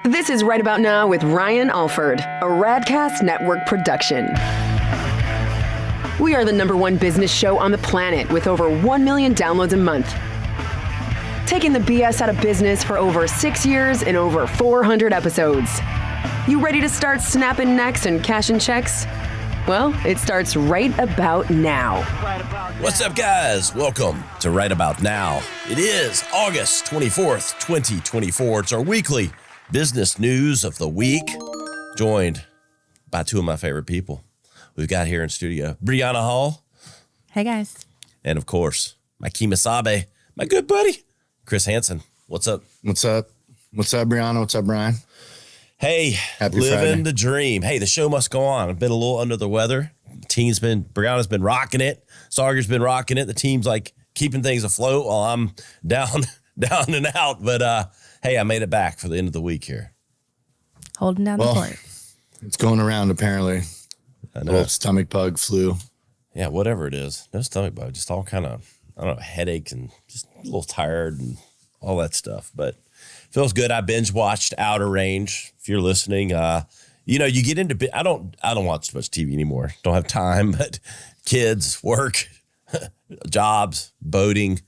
This is Right About Now with Ryan Alford, a Radcast Network production. We are the #1 business show on the planet with over 1 million downloads a month. Taking the BS out of business for over 6 years and over 400 episodes. You ready to start snapping necks and cashing checks? Well, it starts right about now. What's up, guys? Welcome to Right About Now. It is August 24th, 2024. It's our weekly business news of the week, joined by two of my favorite people we've got here in studio. Brianna Hall. Hey, guys. And, of course, my Kimasabe, my good buddy, Chris Hansen. What's up? What's up? What's up, Brianna? What's up, Brian? Hey, Happy living Friday. the dream. Hey, the show must go on. I've been a little under the weather. Brianna's been rocking it. Sager's been rocking it. The team's like keeping things afloat while I'm down and out. But hey, I made it back for the end of the week here. Holding down the fort. It's going around, apparently. I know. Little stomach bug, flu. Yeah, whatever it is. No stomach bug, just all kind of, I don't know, headache and just a little tired and all that stuff. But feels good. I binge watched Outer Range. If you're listening, you get into, I don't watch much TV anymore. Don't have time, but kids, work, jobs, boating.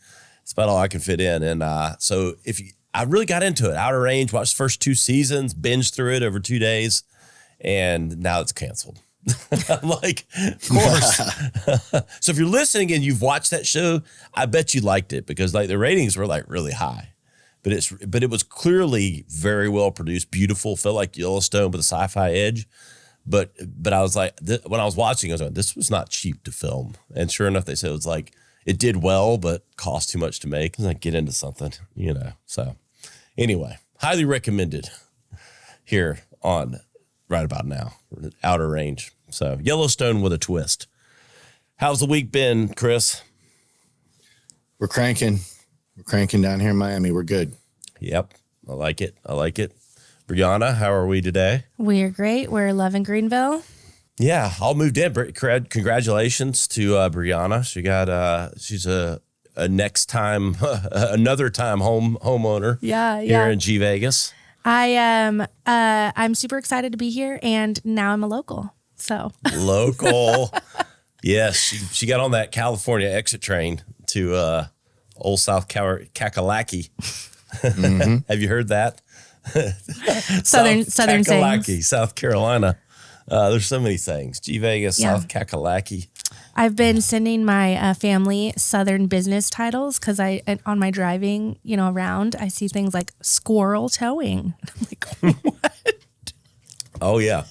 It's about all I can fit in. And so I really got into it. Outer Range, watched the first 2 seasons, binged through it over 2 days, and now it's canceled. I'm like, of course. So if you're listening and you've watched that show, I bet you liked it because like the ratings were like really high. But it was clearly very well produced, beautiful, felt like Yellowstone with a sci-fi edge. But I was like, when I was watching, I was like, this was not cheap to film. And sure enough, they said it was like, it did well, but cost too much to make. And like get into something, So anyway, highly recommended here on Right About Now, Outer Range. So Yellowstone with a twist. How's the week been, Chris? We're cranking. We're cranking down here in Miami. We're good. Yep. I like it. Brianna, how are we today? We're great. We're loving Greenville. Yeah, all moved in. Congratulations to Brianna. She's a next time, another time homeowner. Yeah. Here in G Vegas. I'm super excited to be here, and now I'm a local. So local. Yes, she got on that California exit train to old South Kakalaki. Mm-hmm. Have you heard that? Southern Kakalaki, sayings. South Carolina. There's so many sayings. G Vegas, yeah. South Kakalaki. I've been sending my family Southern business titles because on my driving, around, I see things like squirrel towing. I'm like, what? Oh yeah,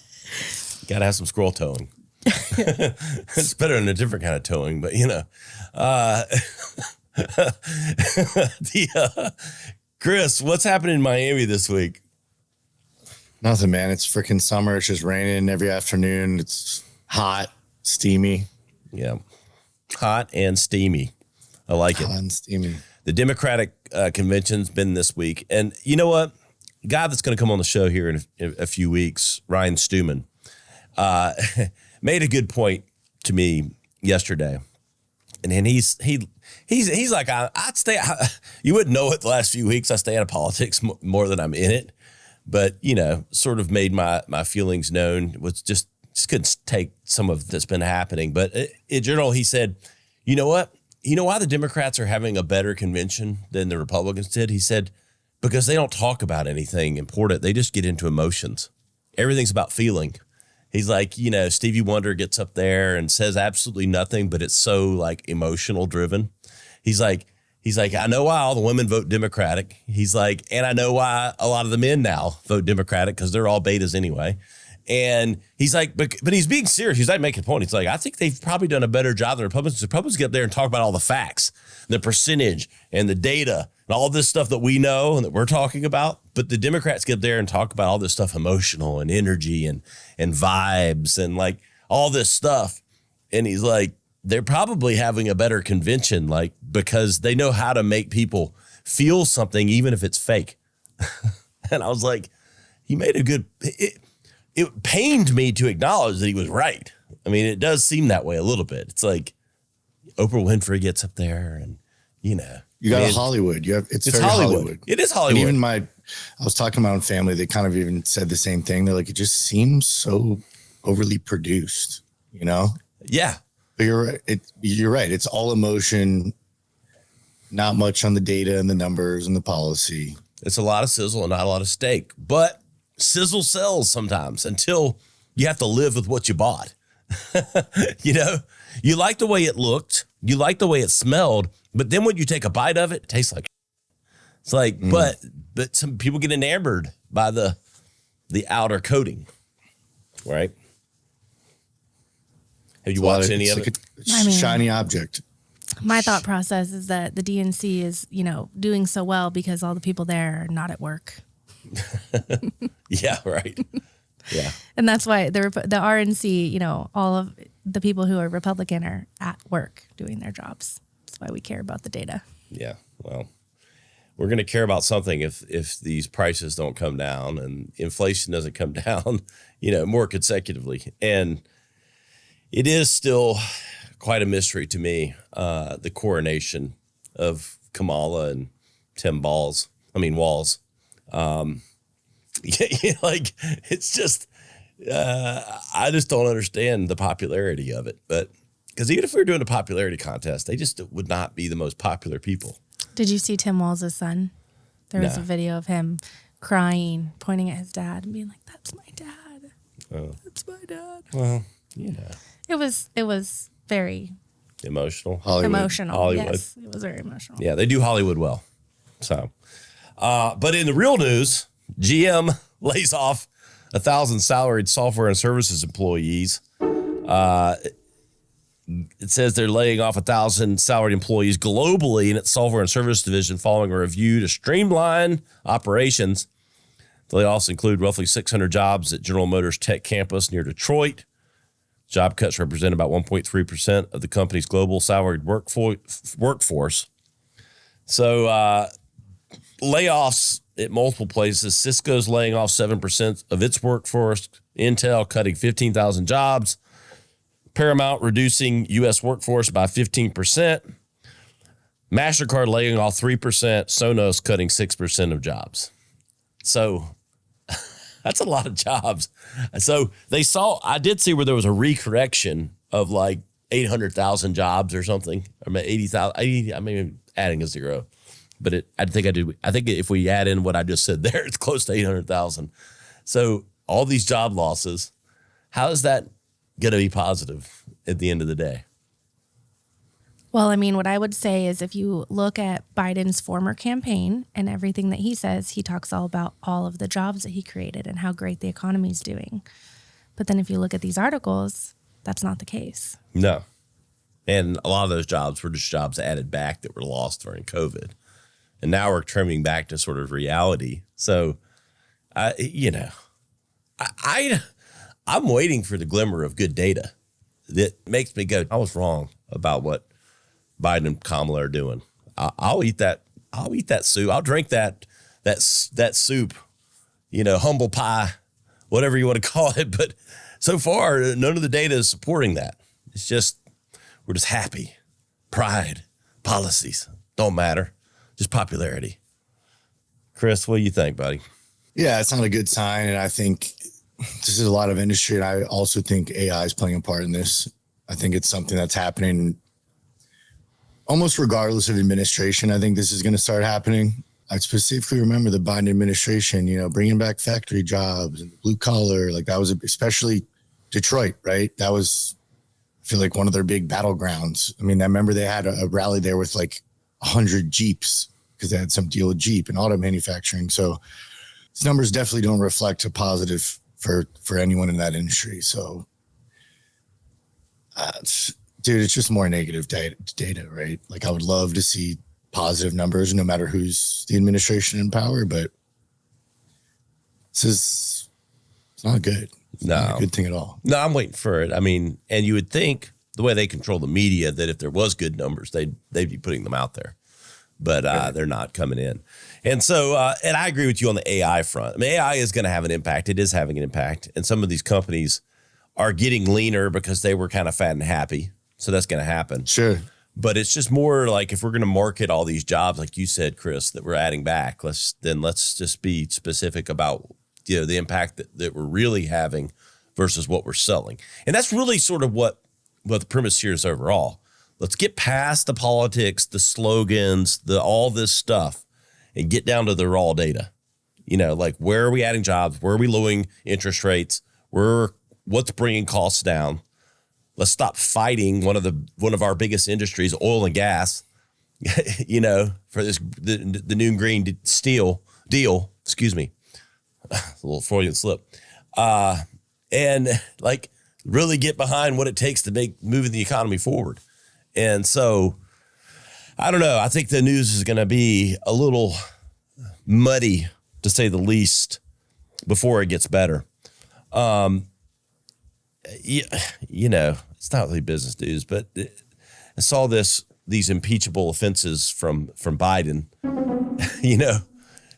gotta have some squirrel towing. It's better than a different kind of towing, but Chris, what's happening in Miami this week? Nothing, man. It's freaking summer. It's just raining every afternoon. It's hot, steamy. Yeah. Hot and steamy. I like it. Hot and steamy. The Democratic convention's been this week. And you know what? Guy that's going to come on the show here in a few weeks, Ryan Stewman, made a good point to me yesterday. And he's like, I'd stay. You wouldn't know it the last few weeks. I stay out of politics more than I'm in it, but sort of made my feelings known. Was just couldn't take some of that's been happening. But in general, he said, you know what? You know why the Democrats are having a better convention than the Republicans did? He said, because they don't talk about anything important. They just get into emotions. Everything's about feeling. He's like, Stevie Wonder gets up there and says absolutely nothing, but it's so like emotional driven. He's like, I know why all the women vote Democratic. He's like, and I know why a lot of the men now vote Democratic because they're all betas anyway. And he's like, but he's being serious. He's like making a point. He's like, I think they've probably done a better job than Republicans. The Republicans get up there and talk about all the facts, the percentage and the data and all this stuff that we know and that we're talking about. But the Democrats get up there and talk about all this stuff, emotional and energy and vibes and like all this stuff. And he's like, they're probably having a better convention, like, because they know how to make people feel something, even if it's fake. And I was like, he made a good, it pained me to acknowledge that he was right. I mean, it does seem that way a little bit. It's like Oprah Winfrey gets up there and, you got Hollywood. It's very Hollywood. It is Hollywood. And even I was talking to my own family. They kind of even said the same thing. They're like, it just seems so overly produced, you know? Yeah. But you're right. It's all emotion, not much on the data and the numbers and the policy. It's a lot of sizzle and not a lot of steak, but sizzle sells sometimes until you have to live with what you bought. You know, you like the way it looked, you like the way it smelled, but then when you take a bite of it, it tastes like it's like, but some people get enamored by the outer coating, right? Have you watched any of it? Shiny object. My thought process is that the DNC is, doing so well because all the people there are not at work. Yeah, right. Yeah. And that's why the RNC, all of the people who are Republican are at work doing their jobs. That's why we care about the data. Yeah. Well, we're going to care about something if these prices don't come down and inflation doesn't come down, more consecutively. And it is still quite a mystery to me, the coronation of Kamala and Tim Walz. Like it's just, I just don't understand the popularity of it. But because even if we were doing a popularity contest, they just would not be the most popular people. Did you see Tim Walz's son? There was a video of him crying, pointing at his dad and being like, "That's my dad. That's my dad." Well, It was very emotional. Hollywood. Yes, it was very emotional. Yeah, they do Hollywood well. So, but in the real news, GM lays off 1,000 salaried software and services employees. It says they're laying off 1,000 salaried employees globally in its software and service division following a review to streamline operations. The layoffs include roughly 600 jobs at General Motors Tech Campus near Detroit. Job cuts represent about 1.3% of the company's global salaried workforce. So layoffs at multiple places. Cisco's laying off 7% of its workforce. Intel cutting 15,000 jobs. Paramount reducing U.S. workforce by 15%. MasterCard laying off 3%. Sonos cutting 6% of jobs. So that's a lot of jobs. So I did see where there was a recorrection of like 800,000 jobs or something. I mean, 80,000, I mean, adding a zero. But I think if we add in what I just said there, it's close to 800,000. So all these job losses, how is that going to be positive at the end of the day? Well, I mean, what I would say is if you look at Biden's former campaign and everything that he says, he talks all about all of the jobs that he created and how great the economy is doing. But then if you look at these articles, that's not the case. No. And a lot of those jobs were just jobs added back that were lost during COVID. And now we're trimming back to sort of reality. So, I'm waiting for the glimmer of good data that makes me go, I was wrong about what Biden and Kamala are doing. I'll eat that. I'll eat that soup. I'll drink that soup, humble pie, whatever you want to call it. But so far, none of the data is supporting that. It's just, we're just happy. Pride, policies, don't matter. Just popularity. Chris, what do you think, buddy? Yeah, it's not a good sign. And I think this is a lot of industry. And I also think AI is playing a part in this. I think it's something that's happening almost regardless of administration. I think this is going to start happening. I specifically remember the Biden administration, bringing back factory jobs and blue collar. Like that was especially Detroit, right? That was, I feel like, one of their big battlegrounds. I mean, I remember they had a rally there with like 100 Jeeps because they had some deal with Jeep and auto manufacturing. So these numbers definitely don't reflect a positive for anyone in that industry. So, dude, it's just more negative data, right? Like I would love to see positive numbers no matter who's the administration in power, but it's not good. It's not a good thing at all. No, I'm waiting for it. I mean, and you would think the way they control the media that if there was good numbers, they'd be putting them out there, but they're not coming in. And so, and I agree with you on the AI front. I mean, AI is going to have an impact. It is having an impact. And some of these companies are getting leaner because they were kind of fat and happy. So that's going to happen. Sure. But it's just more like if we're going to market all these jobs, like you said, Chris, that we're adding back, let's just be specific about, the impact that we're really having versus what we're selling. And that's really sort of what the premise here is overall. Let's get past the politics, the slogans, all this stuff, and get down to the raw data. Like where are we adding jobs? Where are we lowering interest rates? What's bringing costs down? Let's stop fighting one of our biggest industries, oil and gas, for the new green steel deal. Excuse me, a little Freudian slip. And like really get behind what it takes to moving the economy forward. And so, I don't know. I think the news is going to be a little muddy, to say the least, before it gets better. It's not really business news, but I saw these impeachable offenses from Biden,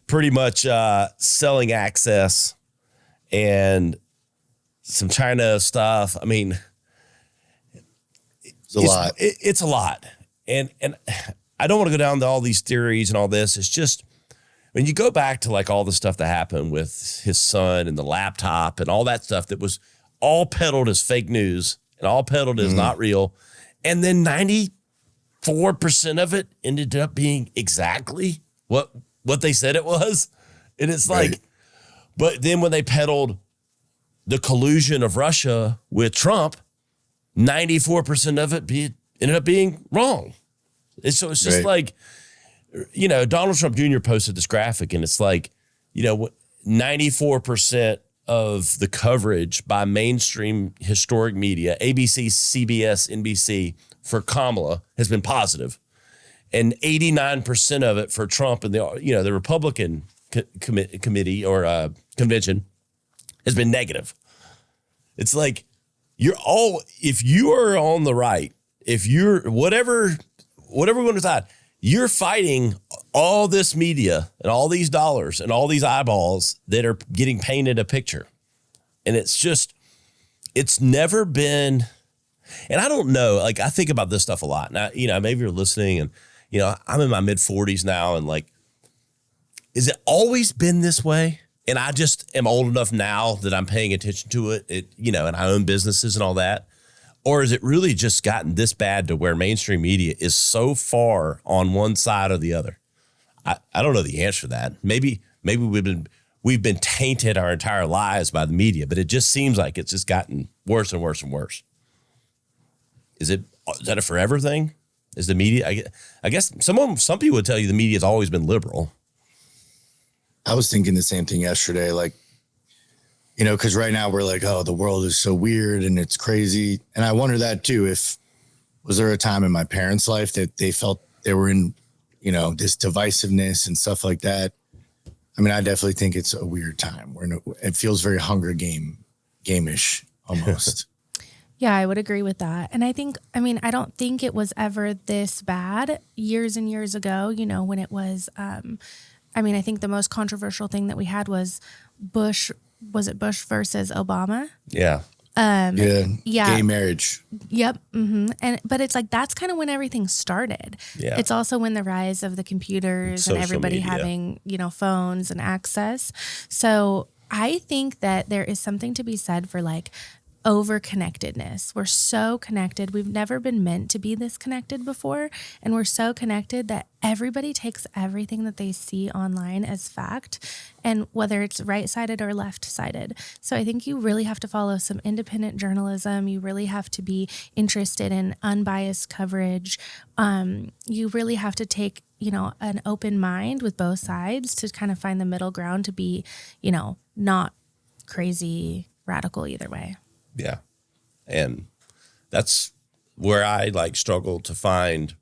pretty much selling access and some China stuff. I mean, it's a lot. It's a lot. And I don't want to go down to all these theories and all this. It's just when you go back to like all the stuff that happened with his son and the laptop and all that stuff that was all peddled as fake news and all peddled as not real. And then 94% of it ended up being exactly what they said it was. And it's like, but then when they peddled the collusion of Russia with Trump, 94% of it ended up being wrong. And so it's just like, Donald Trump Jr. posted this graphic and it's like, 94% of the coverage by mainstream historic media, ABC, CBS, NBC, for Kamala has been positive, and 89% of it for Trump and the Republican committee or convention has been negative. It's like if you are on the right, if you're whatever we're going to decide, you're fighting all this media and all these dollars and all these eyeballs that are getting painted a picture. And it's never been, and I don't know, like I think about this stuff a lot. Now, maybe you're listening and, I'm in my mid 40s now and like, is it always been this way? And I just am old enough now that I'm paying attention to it, and I own businesses and all that. Or has it really just gotten this bad to where mainstream media is so far on one side or the other? I don't know the answer to that. Maybe we've been tainted our entire lives by the media, but it just seems like it's just gotten worse and worse and worse. Is that a forever thing? Is the media? I guess some people would tell you the media has always been liberal. I was thinking the same thing yesterday, like, because right now we're like, oh, the world is so weird and it's crazy. And I wonder that too, was there a time in my parents' life that they felt they were in, this divisiveness and stuff like that? I mean, I definitely think it's a weird time. It feels very Hunger Game-ish almost. Yeah, I would agree with that. And I don't think it was ever this bad years and years ago, when it was, I think the most controversial thing that we had was Bush. Was it Bush versus Obama? Yeah. Gay marriage. Yep. Mm-hmm. But it's like, that's kind of when everything started. Yeah. It's also when the rise of the computers and everybody having, phones and access. So I think that there is something to be said for like over-connectedness. We're so connected. We've never been meant to be this connected before. And we're so connected that everybody takes everything that they see online as fact, and whether it's right-sided or left-sided. So I think you really have to follow some independent journalism. You really have to be interested in unbiased coverage. You really have to take, an open mind with both sides to kind of find the middle ground to be, not crazy radical either way. Yeah. And that's where I struggle to find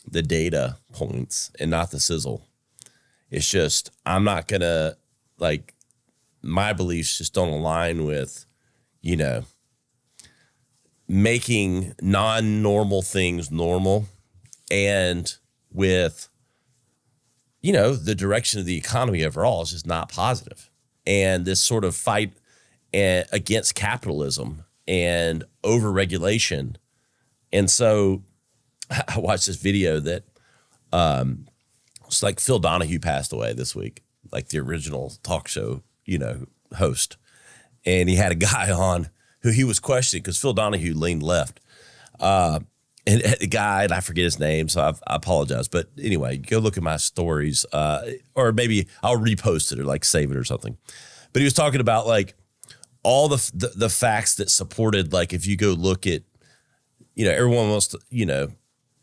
the data points and not the sizzle. It's just, I'm not going to my beliefs just don't align with, making non-normal things normal, and with, the direction of the economy overall is just not positive. And this sort of fight against capitalism and over-regulation. And so I watched this video that it's like Phil Donahue passed away this week, like the original talk show, host. And he had a guy on who he was questioning because Phil Donahue leaned left. And the guy, and I forget his name, so I apologize. But anyway, go look at my stories, or maybe I'll repost it or like save it or something. But he was talking about like all the facts that supported, like if you go look at, everyone wants to,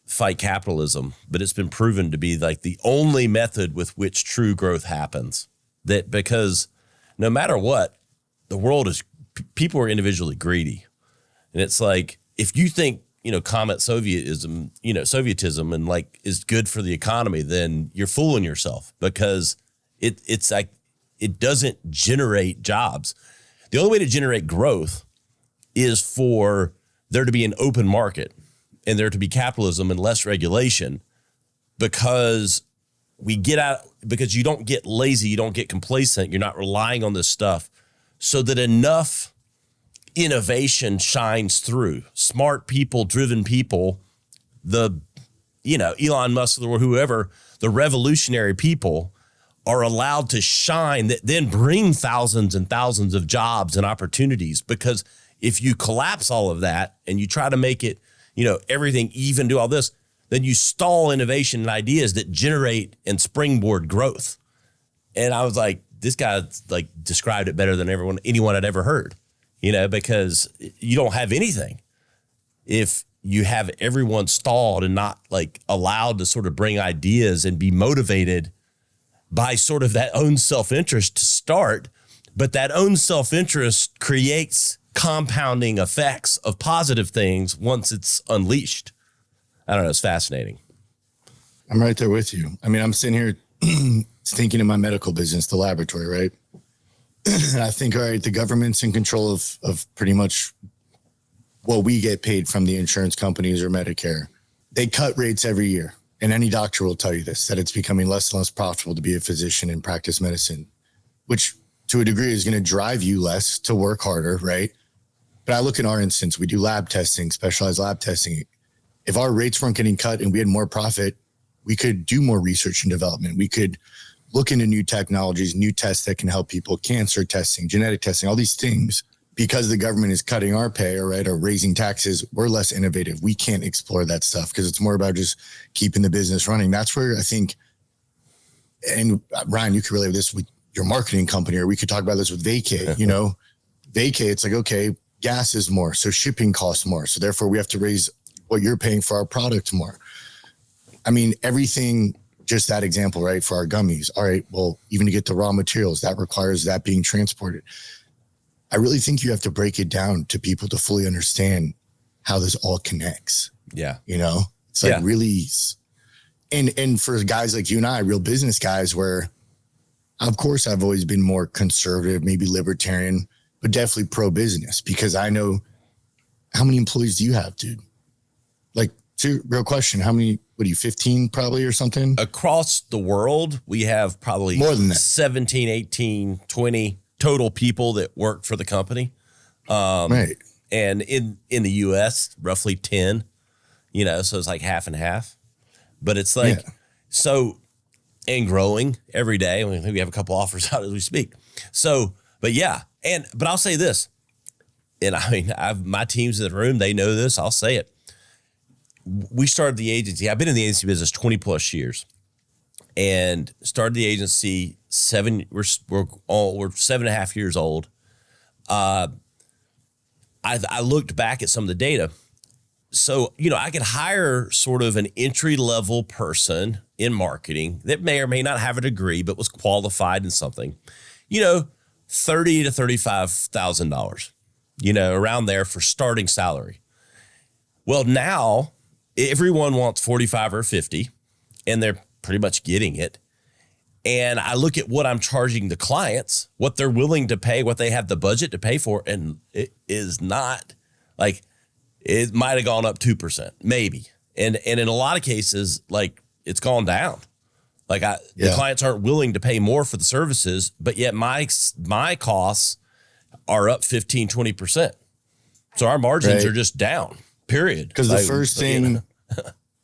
fight capitalism, but it's been proven to be like the only method with which true growth happens. That because no matter what, the world is, people are individually greedy. And it's like, if you think, comet Sovietism, Sovietism and like is good for the economy, then you're fooling yourself because it's like, it doesn't generate jobs. The only way to generate growth is for there to be an open market and there to be capitalism and less regulation, because because you don't get lazy, you don't get complacent, you're not relying on this stuff, so that enough innovation shines through. Smart people, driven people, Elon Musk or whoever, the revolutionary people are allowed to shine, that then bring thousands and thousands of jobs and opportunities. Because if you collapse all of that and you try to make it, everything even, do all this, then you stall innovation and ideas that generate and springboard growth. And I was like, this guy like described it better than anyone I'd ever heard, because you don't have anything if you have everyone stalled and not like allowed to sort of bring ideas and be motivated by sort of that own self-interest to start. But that own self-interest creates compounding effects of positive things once it's unleashed. I don't know. It's fascinating. I'm right there with you. I mean, I'm sitting here thinking of my medical business, the laboratory, right? And I think, all right, the government's in control of pretty much what we get paid from the insurance companies or Medicare. They cut rates every year. And any doctor will tell you this, that it's becoming less and less profitable to be a physician and practice medicine, which to a degree is going to drive you less to work harder, right? But I look at our instance, we do lab testing, specialized lab testing. If our rates weren't getting cut and we had more profit, we could do more research and development. We could look into new technologies, new tests that can help people, cancer testing, genetic testing, all these things. Because the government is cutting our pay, or raising taxes, we're less innovative. We can't explore that stuff because it's more about just keeping the business running. That's where I think, and Ryan, you could relate this with your marketing company, or we could talk about this with Vacay. Vacay, it's like, okay, gas is more, so shipping costs more. So therefore we have to raise what you're paying for our product more. I mean, everything, just that example, right? For our gummies. All right, well, even to get the raw materials, that requires that being transported. I really think you have to break it down to people to fully understand how this all connects. Yeah. It's like really, and for guys like you and I, real business guys, where of course I've always been more conservative, maybe libertarian, but definitely pro-business, because I know, how many employees do you have, dude? Like, real question, how many, 15 probably or something? Across the world, we have probably more than that. 17, 18, 20 total people that work for the company. Right. And in the US, roughly 10, so it's like half and half. But it's like, so, and growing every day. I mean, we have a couple offers out as we speak. So, but I'll say this, and I mean, my team's in the room, they know this, I'll say it. We started the agency. I've been in the agency business 20 plus years, and started the agency we're 7.5 years old. I looked back at some of the data. So, I could hire sort of an entry level person in marketing that may or may not have a degree, but was qualified in something, $30,000 to $35,000, around there for starting salary. Well, now everyone wants 45 or 50, and they're pretty much getting it. And I look at what I'm charging the clients, what they're willing to pay, what they have the budget to pay for. And it is not like, it might've gone up 2%, maybe. And in a lot of cases, like it's gone down. Like the clients aren't willing to pay more for the services, but yet my costs are up 15, 20%. So our margins are just down, period. Because the first thing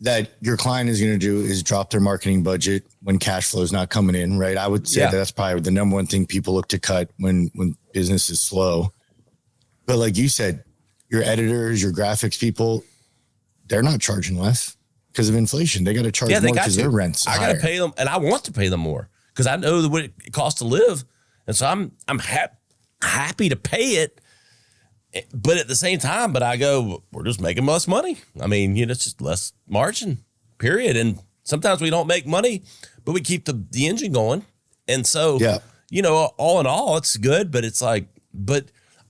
that your client is going to do is drop their marketing budget when cash flow is not coming in, right? I would say that's probably the number one thing people look to cut when business is slow. But like you said, your editors, your graphics people, they're not charging less because of inflation. They got to charge more because their rent's higher. I got to pay them, and I want to pay them more because I know what it costs to live, and so I'm happy to pay it. But at the same time, I go, we're just making less money. I mean, it's just less margin, period. And sometimes we don't make money, but we keep the engine going. And so, all in all, it's good. But it's like,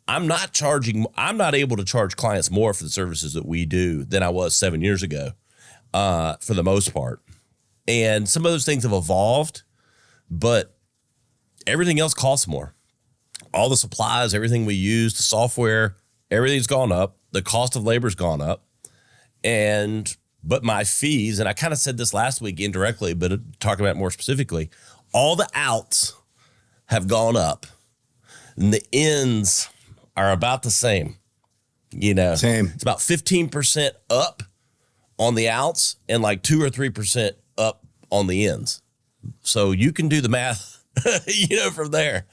I'm not able to charge clients more for the services that we do than I was 7 years ago, for the most part. And some of those things have evolved, but everything else costs more. All the supplies, everything we use, the software, everything's gone up. The cost of labor's gone up. But my fees, and I kind of said this last week indirectly, but talking about it more specifically, all the outs have gone up and the ins are about the same. Same. It's about 15% up on the outs and like 2 or 3% up on the ins. So you can do the math, from there.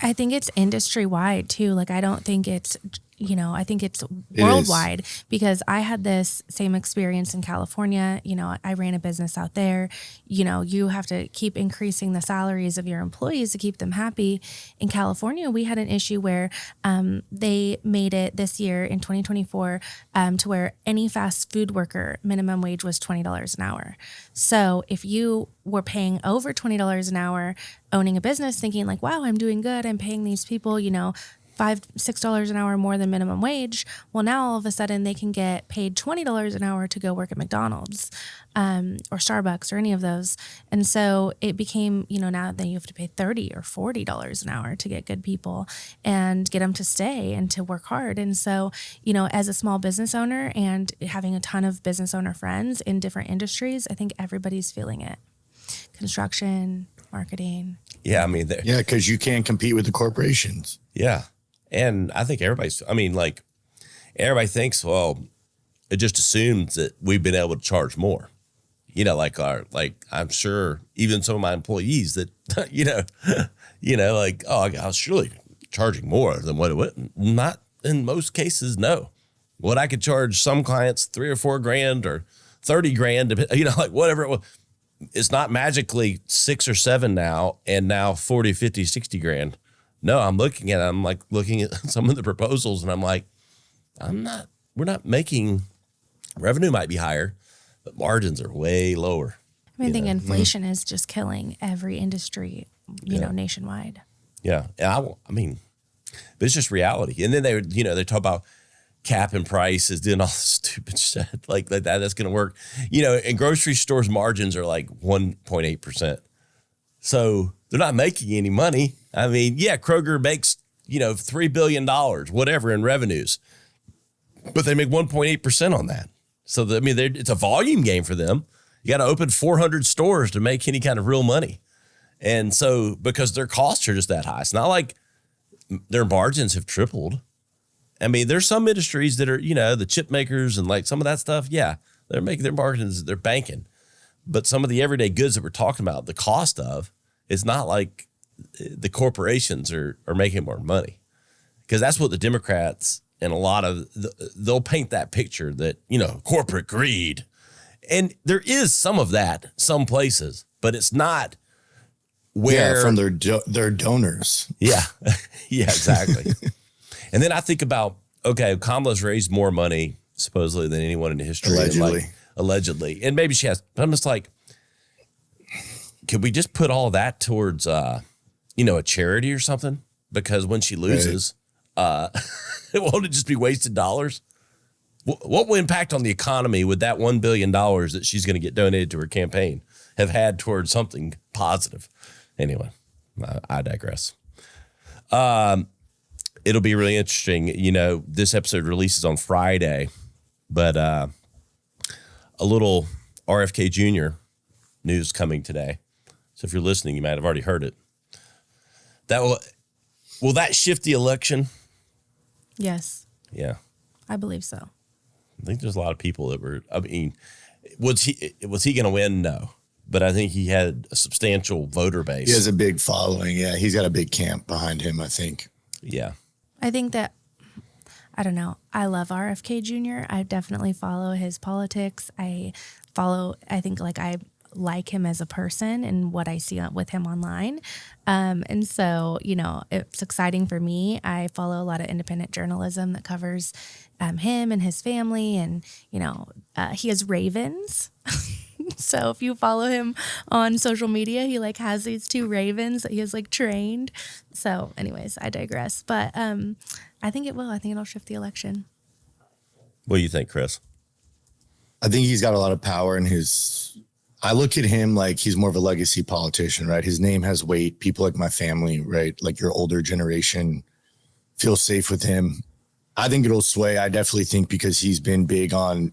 I think it's industry wide too. Like, I don't think it's, I think it's worldwide because I had this same experience in California. I ran a business out there. You have to keep increasing the salaries of your employees to keep them happy. In California, we had an issue where they made it this year in 2024 to where any fast food worker minimum wage was $20 an hour. So if you were paying over $20 an hour, owning a business, thinking like, wow, I'm doing good. I'm paying these people, $5-6 an hour more than minimum wage. Well, now all of a sudden they can get paid $20 an hour to go work at McDonald's or Starbucks or any of those. And so it became, now that you have to pay $30 or $40 an hour to get good people and get them to stay and to work hard. And so, as a small business owner and having a ton of business owner friends in different industries, I think everybody's feeling it. Construction, marketing. Yeah, I mean, because you can't compete with the corporations. Yeah. And I think everybody thinks, well, it just assumes that we've been able to charge more. I'm sure even some of my employees that, I was surely charging more than what it was. Not in most cases, no. What I could charge some clients $3 or $4 grand or 30 grand, whatever it was. It's not magically 6 or 7 now, and now 40, 50, 60 grand. No, I'm looking at some of the proposals and I'm like, we're not making, revenue might be higher, but margins are way lower. I think inflation is just killing every industry, nationwide. Yeah. And but it's just reality. And then they talk about cap and prices, doing all this stupid shit like that. That's going to work. And grocery stores margins are like 1.8%. So they're not making any money. I mean, Kroger makes, $3 billion, whatever in revenues, but they make 1.8% on that. So it's a volume game for them. You got to open 400 stores to make any kind of real money. And so, because their costs are just that high, it's not like their margins have tripled. I mean, there's some industries that are, the chip makers and like some of that stuff. Yeah, they're making their margins, they're banking. But some of the everyday goods that we're talking about, the cost of, it's not like the corporations are making more money, because that's what the Democrats and a lot of they'll paint that picture that, corporate greed. And there is some of that some places, but it's not where from their donors. Yeah. Yeah, exactly. And then I think about, Kamala's raised more money supposedly than anyone in history. Allegedly. And maybe she has, but I'm just like, could we just put all that towards, a charity or something? Because when she loses, won't it just be wasted dollars? What impact on the economy would that $1 billion that she's going to get donated to her campaign have had towards something positive? Anyway, I digress. It'll be really interesting. This episode releases on Friday, but a little RFK Jr. news coming today. So if you're listening, you might have already heard it. Will that shift the election? Yes. Yeah. I believe so. I think there's a lot of people that was he going to win? No, but I think he had a substantial voter base. He has a big following. Yeah, he's got a big camp behind him, I think. Yeah. I think that, I don't know. I love RFK Jr. I definitely follow his politics. I like him as a person and what I see with him online. And so, it's exciting for me. I follow a lot of independent journalism that covers him and his family. And, he has ravens. So if you follow him on social media, he has these 2 ravens that he has trained. So anyways, I digress. But I think it will. I think it'll shift the election. What do you think, Chris? I think he's got a lot of power in I look at him like he's more of a legacy politician, right? His name has weight. People like my family, right? Like your older generation feel safe with him. I think it'll sway. I definitely think because he's been big on,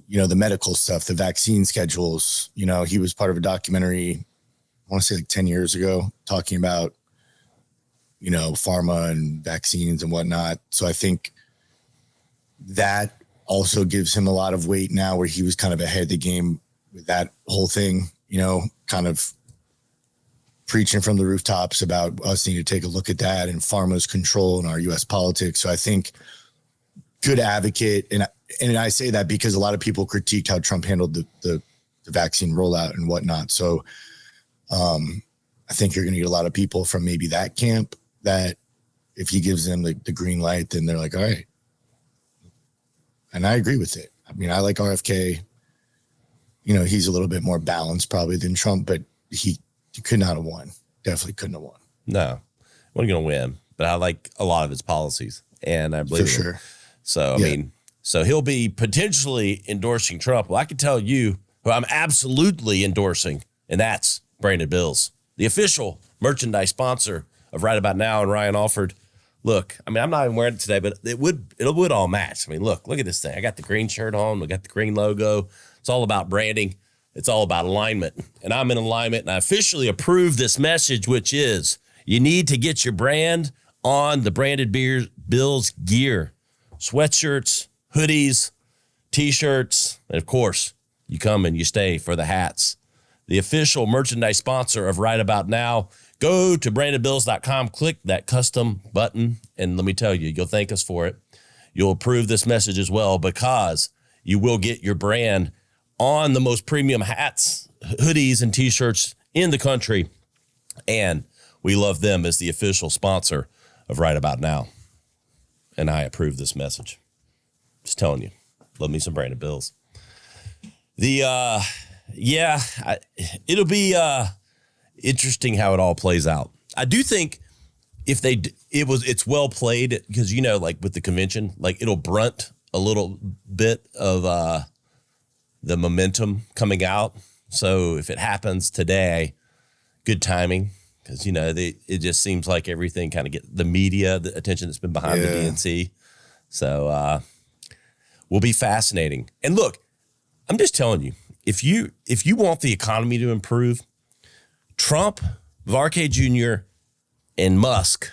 the medical stuff, the vaccine schedules. He was part of a documentary, I want to say 10 years ago, talking about, pharma and vaccines and whatnot. So I think that also gives him a lot of weight now, where he was kind of ahead of the game with that whole thing, kind of preaching from the rooftops about us needing to take a look at that and pharma's control in our U.S. politics. So I think good advocate. And I say that because a lot of people critiqued how Trump handled the vaccine rollout and whatnot. So I think you're going to get a lot of people from maybe that camp that if he gives them the green light, then they're like, all right. And I agree with it. I mean, I like RFK. He's a little bit more balanced probably than Trump, but he could not have won. Definitely couldn't have won. No, wasn't going to win, but I like a lot of his policies, and I believe for sure. So, I mean, so he'll be potentially endorsing Trump. Well, I can tell you who I'm absolutely endorsing, and that's Branded Bills, the official merchandise sponsor of Right About Now and Ryan Alford. Look, I mean, I'm not even wearing it today, but it would all match. I mean, look at this thing. I got the green shirt on. We got the green logo. It's all about branding. It's all about alignment. And I'm in alignment, and I officially approve this message, which is you need to get your brand on the Branded Bills gear, sweatshirts, hoodies, T-shirts, and of course, you come and you stay for the hats. The official merchandise sponsor of Right About Now. Go to brandedbills.com, click that custom button, and let me tell you, you'll thank us for it. You'll approve this message as well, because you will get your brand on the most premium hats, hoodies, and T-shirts in the country. And we love them as the official sponsor of Right About Now. And I approve this message. Just telling you, love me some Branded Bills. It'll be interesting how it all plays out. I do think it's well played, because with the convention, it'll brunt a little bit of the momentum coming out. So if it happens today, good timing, because it just seems like everything kind of get the media, the attention that's been behind the DNC. So will be fascinating. And look, I'm just telling you, if you want the economy to improve, Trump, RFK Jr., and Musk,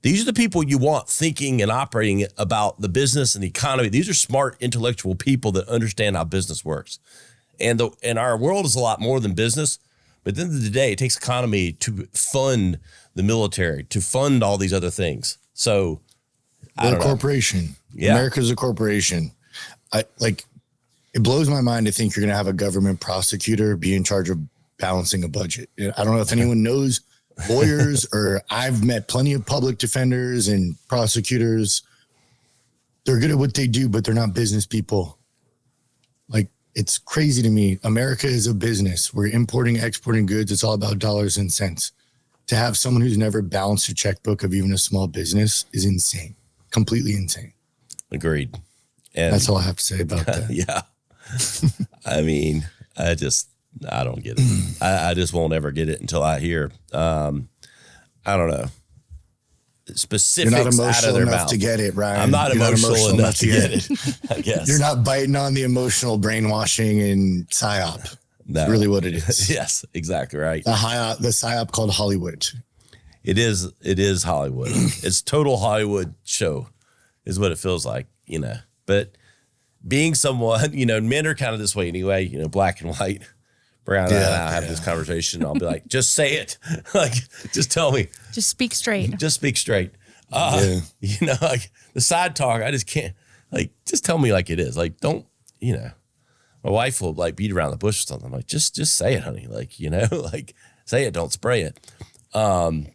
these are the people you want thinking and operating about the business and the economy. These are smart, intellectual people that understand how business works. And our world is a lot more than business. But at the end of the day, it takes economy to fund the military, to fund all these other things. So we're a corporation. Yeah. America's a corporation. It blows my mind to think you're going to have a government prosecutor be in charge of balancing a budget. I don't know if anyone knows lawyers, or I've met plenty of public defenders and prosecutors. They're good at what they do, but they're not business people. It's crazy to me. America is a business. We're importing, exporting goods. It's all about dollars and cents. To have someone who's never balanced a checkbook of even a small business is insane. Completely insane. Agreed. And that's all I have to say about that. Yeah. I mean, I don't get it. I just won't ever get it until I hear, I don't know, specifics You're not out of emotional their enough mouth. to get it, Ryan. I'm not emotional enough to get it, I guess. You're not biting on the emotional brainwashing and PSYOP. No. That's really what it is. Yes, exactly right. The PSYOP called Hollywood. It is Hollywood. It's total Hollywood show is what it feels like, But being someone, men are kind of this way anyway, black and white. Brown and I have this conversation. I'll be like, just say it. Like, just tell me. Just speak straight. Just speak straight. Like the side talk, I just can't, like, just tell me like it is. Like, don't, my wife will like beat around the bush or something. I'm like, just say it, honey. Like, like say it, don't spray it. And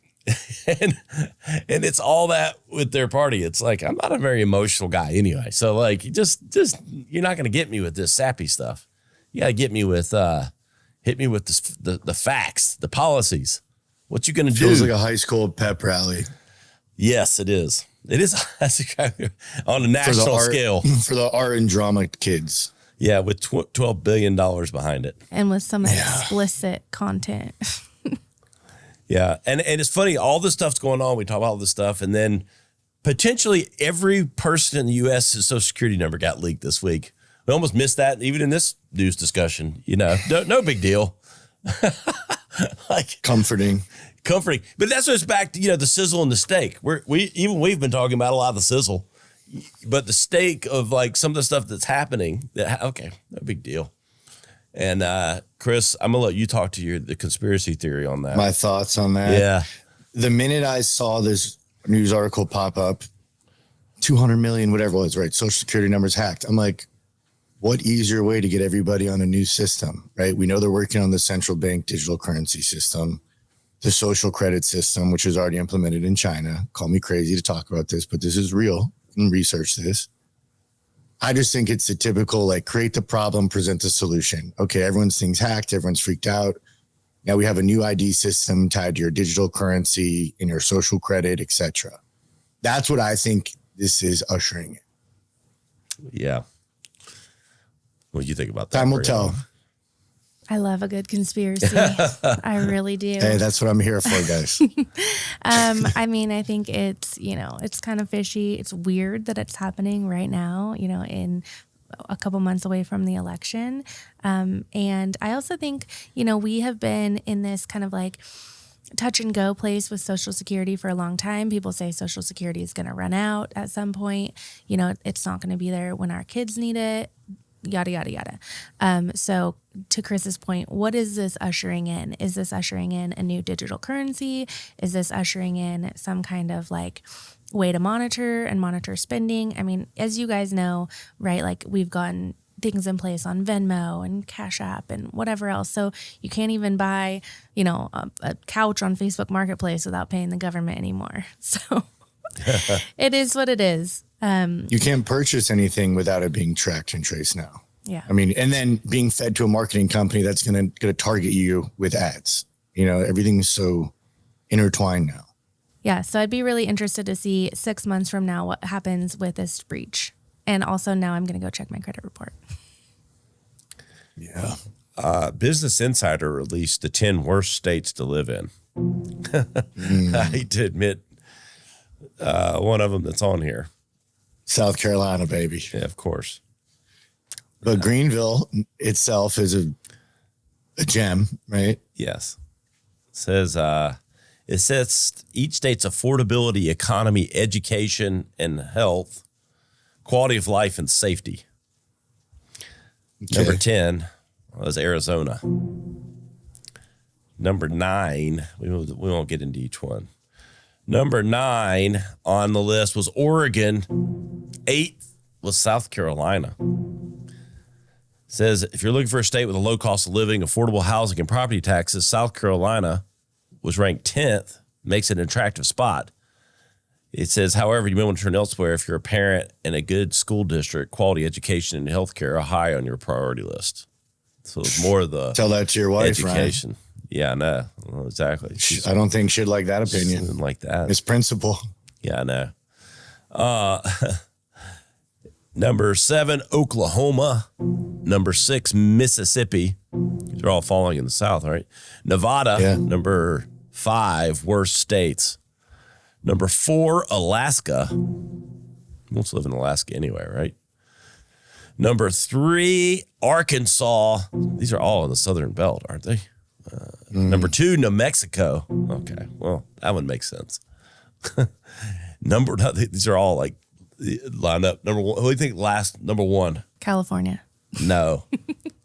it's all that with their party. It's like, I'm not a very emotional guy anyway. So like, just, you're not going to get me with this sappy stuff. You got to get me with, hit me with the facts, the policies. What you going to do? Feels like a high school pep rally. Yes, it is. It is on a national scale. For the art and drama kids. Yeah, with $12 billion behind it. And with some explicit content. Yeah, and it's funny, all this stuff's going on. We talk about all this stuff, and then potentially every person in the U.S.'s Social Security number got leaked this week. We almost missed that, even in this news discussion. No big deal. Like comforting. But that's what's back to, the sizzle and the steak. We've been talking about a lot of the sizzle, but the steak of like some of the stuff that's happening, no big deal. And Chris, I'm gonna let you talk to the conspiracy theory on that. My thoughts on that. Yeah. The minute I saw this news article pop up, 200 million, whatever it was, right? Social Security numbers hacked. I'm like, what easier way to get everybody on a new system, right? We know they're working on the central bank digital currency system, the social credit system, which is already implemented in China. Call me crazy to talk about this, but this is real. And research this. I just think it's the typical, like, create the problem, present the solution. Okay, everyone's things hacked, everyone's freaked out. Now we have a new ID system tied to your digital currency and your social credit, etc. That's what I think this is ushering in. Yeah. What do you think about that? Time will tell. I love a good conspiracy. I really do. Hey, that's what I'm here for, guys. I mean, I think it's, it's kind of fishy. It's weird that it's happening right now, in a couple months away from the election. And I also think, we have been in this kind of like touch and go place with Social Security for a long time. People say Social Security is going to run out at some point. It's not going to be there when our kids need it. Yada, yada, yada. So to Chris's point, what is this ushering in? Is this ushering in a new digital currency? Is this ushering in some kind of like way to monitor spending? I mean, as you guys know, right, like we've gotten things in place on Venmo and Cash App and whatever else. So you can't even buy, a couch on Facebook Marketplace without paying the government anymore. So it is what it is. You can't purchase anything without it being tracked and traced now. Yeah. I mean, and then being fed to a marketing company that's going to target you with ads. Everything's so intertwined now. Yeah. So I'd be really interested to see 6 months from now what happens with this breach. And also now I'm going to go check my credit report. Yeah. Business Insider released the 10 worst states to live in. I hate to admit one of them that's on here. South Carolina, baby. Yeah, of course. But Greenville itself is a gem, right? Yes. It says each state's affordability, economy, education, and health, quality of life, and safety. Okay. Number 10 was Arizona. Number 9, we won't get into each one. Number 9 on the list was Oregon. 8 was South Carolina. It says if you're looking for a state with a low cost of living, affordable housing, and property taxes, South Carolina was ranked 10th, makes it an attractive spot. It says, however, you may want to turn elsewhere if you're a parent in a good school district, quality education, and healthcare are high on your priority list. So it's more of the tell that to your wife, education. Ryan. Yeah, I know. Well, exactly. I don't think she'd like that opinion. Like that. It's principle. Yeah, I know. Number 7, Oklahoma. Number 6, Mississippi. These are all falling in the South, right? Nevada. Yeah. Number 5, worst states. Number 4, Alaska. Who wants to live in Alaska anyway, right? Number 3, Arkansas. These are all in the Southern Belt, aren't they? Number 2, New Mexico. Okay, well, that one makes sense. These are all like lined up number one. Who do you think last number one? California. No,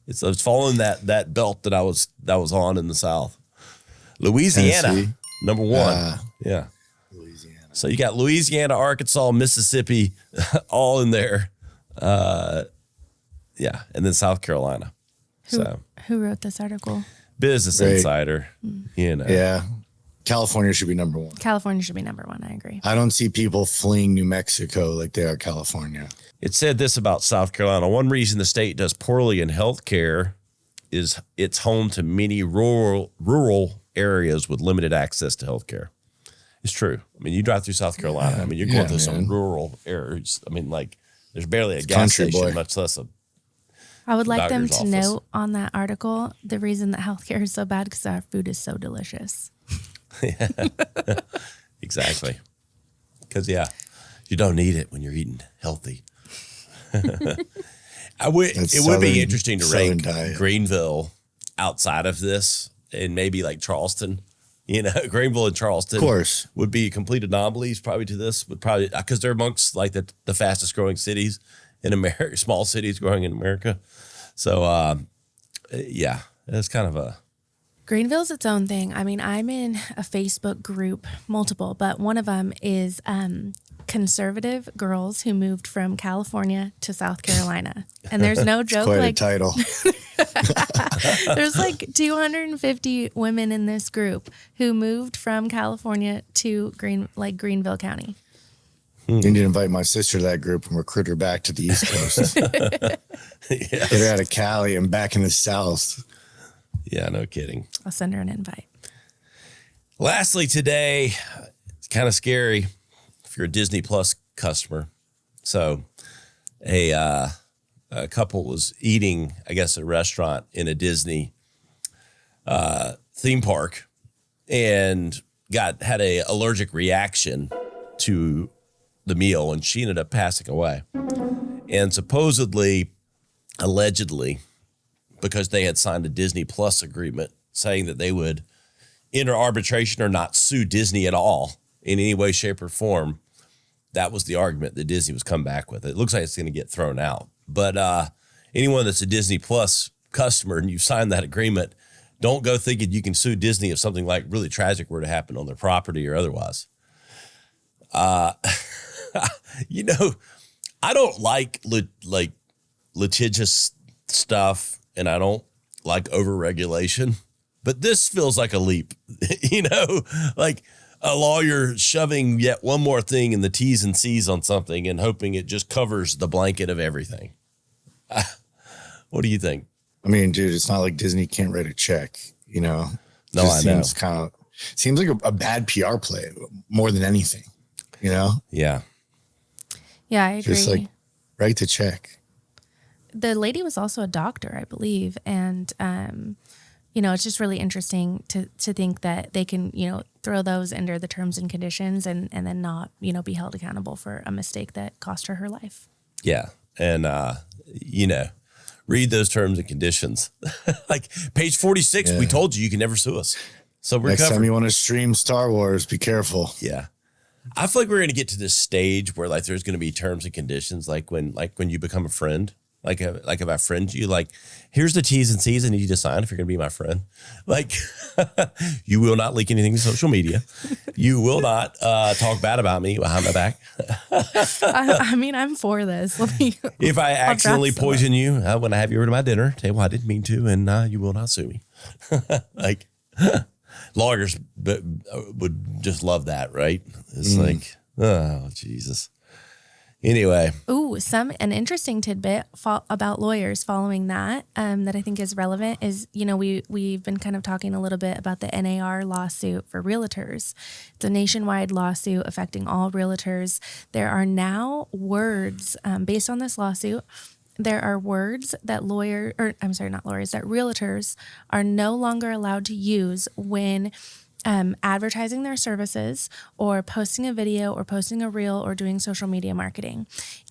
it's following that belt that I was on in the South. Louisiana, Tennessee. number one. Yeah. Louisiana. So you got Louisiana, Arkansas, Mississippi, all in there. Yeah, and then South Carolina. Who wrote this article? Business Insider. You know. Yeah. California should be number one. California should be number one. I agree. I don't see people fleeing New Mexico like they are California. It said this about South Carolina. One reason the state does poorly in healthcare is it's home to many rural areas with limited access to healthcare. It's true. I mean, you drive through South Carolina. I mean, you're going through some rural areas. I mean, like, there's barely a gas station, boy. much less a I would like them doctor's to office. note on that article the reason that healthcare is so bad because our food is so delicious. Exactly. Because, you don't need it when you're eating healthy. It would be interesting to rank diet. Greenville outside of this and maybe like Charleston. You know, Greenville and Charleston, Of course. would be complete anomalies probably to this. Would probably because they're amongst like the fastest growing cities in America, small cities growing in America. So, it's kind of a. Greenville's its own thing. I mean, I'm in a Facebook group, multiple, but one of them is conservative girls who moved from California to South Carolina. And there's no joke. Quite like a title. there's like 250 women in this group who moved from California to Greenville County. You need to invite my sister to that group and recruit her back to the East Coast. Get her out of Cali and back in the South. Yeah, no kidding. I'll send her an invite. Lastly, today, it's kind of scary if you're a Disney Plus customer. So, a couple was eating, I guess, at a restaurant in a Disney theme park and had a allergic reaction to the meal, and she ended up passing away. And supposedly, allegedly, because they had signed a Disney Plus agreement saying that they would enter arbitration or not sue Disney at all in any way, shape, or form. That was the argument that Disney was come back with. It looks like it's going to get thrown out. But anyone that's a Disney Plus customer and you've signed that agreement, don't go thinking you can sue Disney if something like really tragic were to happen on their property or otherwise. You know, I don't like litigious stuff, and I don't like overregulation, but this feels like a leap. You know, like a lawyer shoving yet one more thing in the T's and C's on something and hoping it just covers the blanket of everything. What do you think? I mean, dude, it's not like Disney can't write a check, you know? No, I know. Seems like a bad PR play more than anything, you know? Yeah. Yeah, I agree. Just like write the check. The lady was also a doctor, I believe. And, it's just really interesting to think that they can, throw those under the terms and conditions and then not, be held accountable for a mistake that cost her life. Yeah. And, read those terms and conditions. Like page 46, we told you can never sue us. So we're Next covered. time you want to stream Star Wars, be careful. Yeah. I feel like we're going to get to this stage where like there's going to be terms and conditions, like when you become a friend, like if I friend you, like here's the T's and C's I need you to sign if you're going to be my friend. Like you will not leak anything to social media. You will not talk bad about me behind my back. I mean, I'm for this. If I accidentally poison you when I have you over to my dinner table, I didn't mean to, and you will not sue me. Like lawyers would just love that, right? It's like, oh, Jesus. Anyway. Ooh, an interesting tidbit about lawyers following that I think is relevant is, we've been kind of talking a little bit about the NAR lawsuit for realtors. It's a nationwide lawsuit affecting all realtors. There are now words based on this lawsuit. There are words that that realtors are no longer allowed to use when advertising their services or posting a video or posting a reel or doing social media marketing.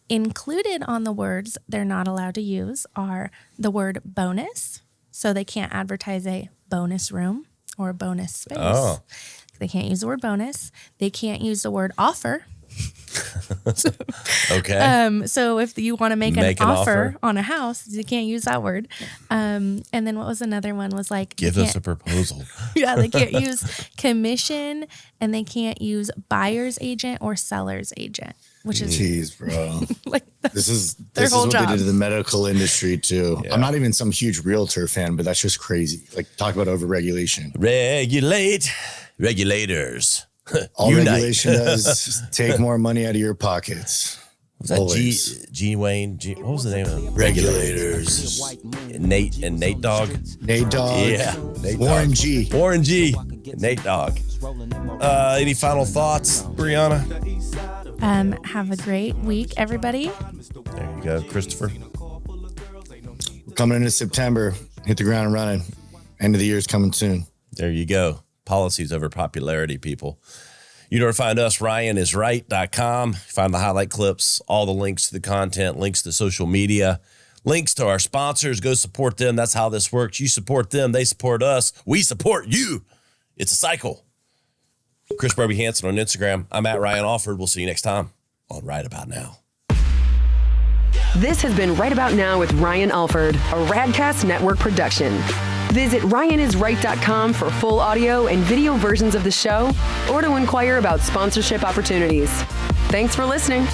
Included on the words they're not allowed to use are the word bonus. So they can't advertise a bonus room or a bonus space. Oh. They can't use the word bonus. They can't use the word offer. Okay. So if you want to make an offer on a house, you can't use that word. And then what was another one was like, give us a proposal. Yeah, they can't use commission, and they can't use buyer's agent or seller's agent, which is jeez, bro. like this is whole what job. they did to the medical industry too. Yeah. I'm not even some huge realtor fan, but that's just crazy. Like talk about overregulation. Regulators. All Unite. regulation does is take more money out of your pockets. Was that G Wayne? What was the name of them? Regulators. Nate Dogg. Nate Dogg. Yeah. Nate Warren Dogg. G. Warren G. Nate Dogg. Any final thoughts, Brianna? Have a great week, everybody. There you go, Christopher. We're coming into September. Hit the ground running. End of the year is coming soon. There you go. Policies over popularity, people. You know where to find us, ryanisright.com. Find the highlight clips, all the links to the content, links to social media, links to our sponsors. Go support them. That's how this works. You support them, they support us. We support you. It's a cycle. Chris Barbie Hansen on Instagram. I'm at Ryan Alford. We'll see you next time on Right About Now. This has been Right About Now with Ryan Alford, a Radcast Network production. Visit ryanisright.com for full audio and video versions of the show or to inquire about sponsorship opportunities. Thanks for listening.